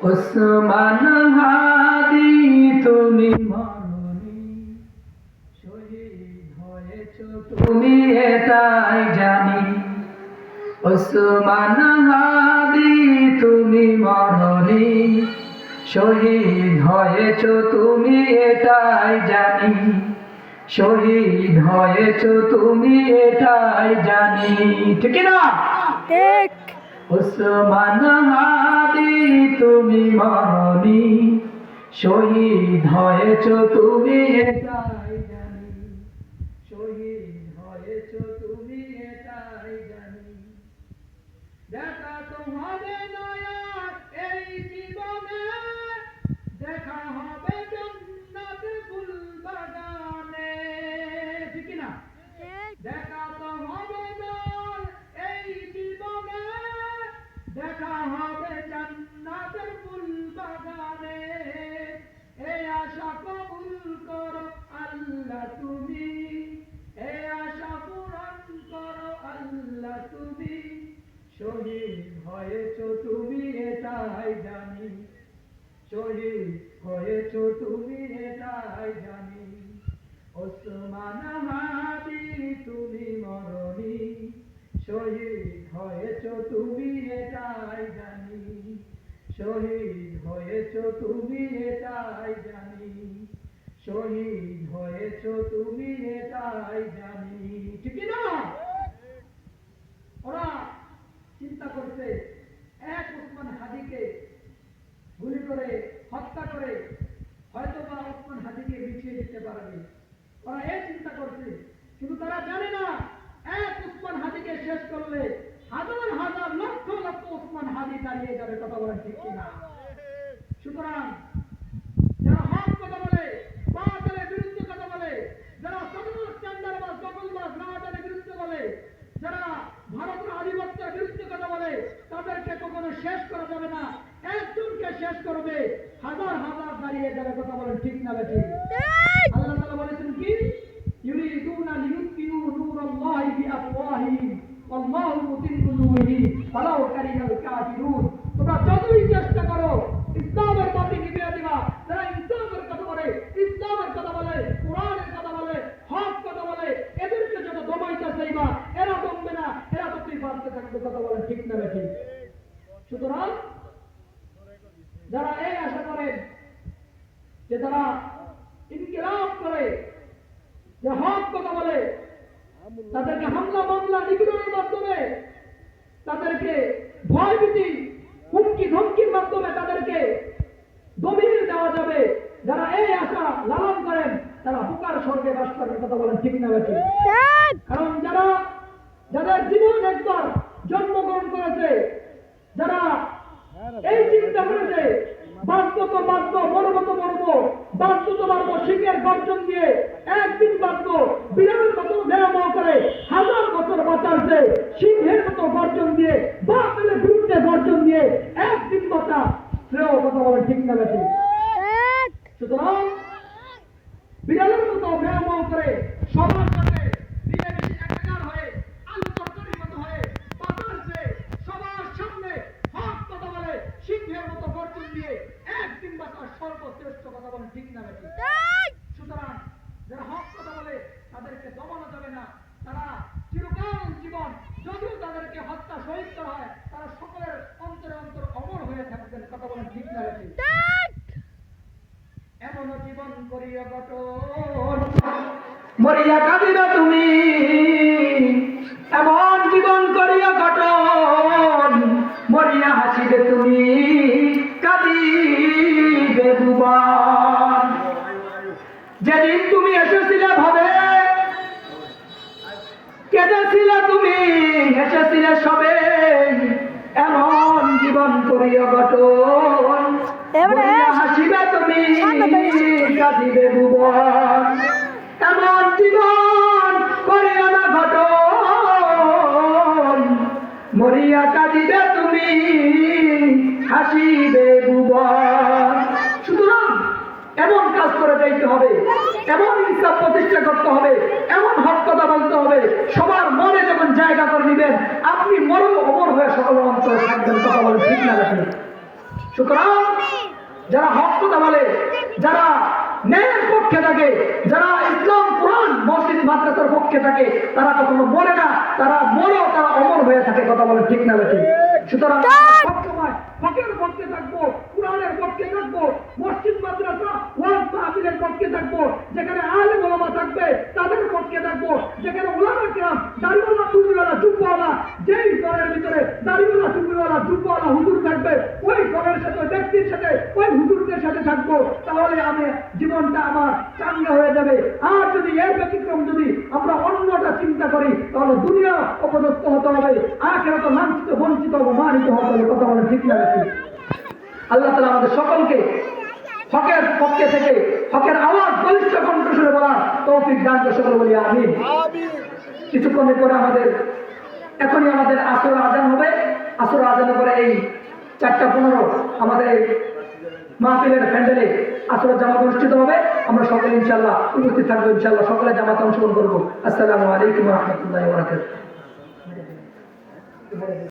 ওসমান হাদি তুমি মরনি, শহীদ হয়েছ তুমি এটাই জানি। ওসমান হাদি তুমি মরনি, শহীদ হয়েছ তুমি এটাই জানি। শহীদ হয়েছ তুমি এটাই জানি। ঠিক না? ঠিক। ওসমান হাদি তুমি মরনি, শহীদ হয়েছ তুমি এটাই জানি। শহীদ হয়েছ তুমি এটাই জানি। দেখা তো হবে নয়া এই জীবনে, দেখা হবে জান্নাত ফুল বাগানে। ঠিক না? দেখা তো হবে নয় এই জীবনে, দেখা হবে জান্নাতের ফুল বাগানে। এই আশা কবুল করো আল্লাহ তুমি, এই আশা পূরণ করো আল্লাহ তুমি। শহীদ হয়েছ তুমি এটাই জানি। শহীদ হয়েছ তুমি এটাই জানি। ওসমান হাদি তুমি মরনি, শহীদ হয়েছ তুমি এটাই জানি। শহীদ হয়েছ তুমি এটাই জানি। শহীদ হয়েছ তুমি এটাই জানি। ঠিক না? ওরা চিন্তা করছে এক ওসমান হাদিকে গুলি করে হত্যা করে হয়তো বা ওসমান হাদিকে মিটিয়ে দিতে পারবে। ওরা এই চিন্তা করছে, কিন্তু তারা জানে না এক ওসমান হাদিকে শেষ করলে হাজার হাজার লক্ষ লক্ষ ওসমান হাদি দাঁড়িয়ে যাবে। কথা বলেন ঠিক কিনা? সুতরাং যারা হক কথা বলে, বাতিলের বিরুদ্ধে কথা বলে, যারা সদর চান্দারবাজ দখলবাজ রাজাদের বিরুদ্ধে বলে, যারা ভারতের আধিপত্যের বিরুদ্ধে কথা বলে, তাদেরকে কখনো শেষ করা যাবে না। একজনকে শেষ করবে, হাজার হাজার দাঁড়িয়ে যাবে। কথা বলেন ঠিক না বেঠিক? আল্লাহ তাআলা বলেছেন কি, ইউরিদুনা লিইউতিউ নূরাল্লাহি বিআফওয়াহিহিম ওয়াল্লাহু মুতিম্মু নূরিহি ওয়ালাউ কারিহাল কাফিরুন। তোমরা যতই চেষ্টা করো ইসলামের বাতি নিভিয়ে দিবা। যারা ইসলামের কথা বলে, ইসলামের কথা বলে, কোরআনের কথা বলে, হক কথা বলে, এদেরকে যত দমাইতে চাইবা এরা দমবে না, এরা ততই বাড়তে থাকবে। কথা বলেন ঠিক না বেঠিক? সুতরাং যারা এই আশা করেন যে যারা ইনকিলাব করে, যে হক কথা বলে, তাদেরকে হামলা মামলা নিপীড়নের মাধ্যমে, তাদেরকে ভয়ভীতি হুমকি ধমকির মাধ্যমে তাদেরকে দমিয়ে দেওয়া যাবে, যারা এই আশা লালন করেন তারা হুকার স্বর্গে বাস করার। কথা বলেন ঠিক না বেঠিক? কারণ যাদের জীবন একবার জন্মগ্রহণ করেছে, যারা এই চিন্তা করেছে বাঁচবো তো বাঁচবো, মরবো তো মরবো, বাঁচবো তো মারবো, সিংহের গর্জন দিয়ে একদিন বাঁচবো, বিড়ালের মতো মেরামহ করে হাজার বছর বাঁচাচ্ছে, সিংহের মতো গর্জন দিয়ে, বাতিলের বিরুদ্ধে গর্জন দিয়ে একদিন বাঁচা শ্রেয়। কথা বলেন ঠিক না বেঠিক? সুতরাং বিড়ালের মতো মেরামহ করে সবার সাথে মিলেমিশে একাকার হয়ে আলু তরকারির মতো হয়ে বাঁচাচ্ছে, সবার সামনে হক কথা বলে সিংহের মতো গর্জন দিয়ে একদিন বাঁচার সর্বশ্রেষ্ঠ। কথা বলেন ঠিক না বেঠিক? সুতরাং যারা হক কথা বলে তাদেরকে দমানো যাবে না। তারা চিরকাল জীবন, যদিও তাদেরকে হত্যা শহীদ করা হয়, তারা সকলের অন্তরে অন্তর অমর হয়ে থাকবেন। কথা বলেন ঠিক না বেঠিক? এমন জীবন করিয়া গঠন মরিয়া কাঁদিবে তুমি, এমন জীবন করিয়া গঠন মরিয়া হাসিবে তুমি, কাঁদিবে ভুবন। যেদিন তুমি এসেছিলে ভাবে, কেঁদেছিলে তুমি, হেসেছিলে সবে, এমন জীবন করিয়া গঠন মরিয়া হাসিবে তুমি, কাঁদিবে ভুবন। এমন জীবন করিয়া না গঠন মরিয়া কাঁদিবে তুমি, হাসিবে ভুবন। সুতরাং এমন কাজ করে যাইতে হবে, এমন ইনসাফ প্রতিষ্ঠা করতে হবে, এমন হক কথা বলতে হবে, সবার মনে যখন জায়গা করে নিবেন আপনি মরণ অমর হয়ে সকল অন্তর থাকবেন। কথা বলেন ঠিক না বেঠিক? সুতরাং যারা হক কথা বলে, যারা ন্যায়ের পক্ষে থাকে, যারা ইসলাম কোরআন মসজিদ মাদ্রাসার পক্ষে থাকে, তারা কখনো মরে না, তারা মরো, তারা অমর হয়ে থাকে। কথা বলে ঠিক না বেশি? সুতরাং সবসময় হকের পক্ষে থাকবো, কোরআনের পক্ষে থাকবো, মসজিদ মাদ্রাসা ওয়াজ মাহফিলের পক্ষে থাকবো, যেখানে আলেম ওলামা থাকবে তাদের পক্ষে থাকবো, যেখানে ওলামা কিরাম দাড়িওয়ালা টুপিওয়ালা জুব্বাওয়ালা, যেই দলের ভিতরে দাড়িওয়ালা টুপিওয়ালা জুব্বাওয়ালা হুজুর থাকবে, ওই দলের সাথে, ব্যক্তির সাথে, ওই হুজুরদের সাথে থাকবো। তাহলে আমি জীবনটা আমার চাঙ্গা হয়ে যাবে। আর যদি এর ব্যতিক্রম যদি আমরা অন্যটা চিন্তা করি, তাহলে দুনিয়া অপদস্থ হতে হবে, আখিরাত লাঞ্ছিত বঞ্চিত অপমানিত হতে হবে। কথা বলে ঠিক না বেশি? আল্লাহ তাআলা আমাদের সকলকে হকের পক্ষে থেকে হকের আওয়াজ বলিষ্ঠ কণ্ঠস্বরে বলার তৌফিক দান করে সকলে বলি আমিন। কিছুক্ষণের পরে এখনই আমাদের আসর আজান হবে। আসর আজানের পরে এই 4:15 আমাদের মাহফিলের প্যান্ডেলে আসরের জামাত অনুষ্ঠিত হবে। আমরা সকলে ইনশাআল্লাহ উপস্থিত থাকবো, ইনশাআল্লাহ সকলে জামাতে অংশগ্রহণ করবো। আসসালামু আলাইকুম ওয়া রাহমাতুল্লাহি ওয়া বারাকাতুহু।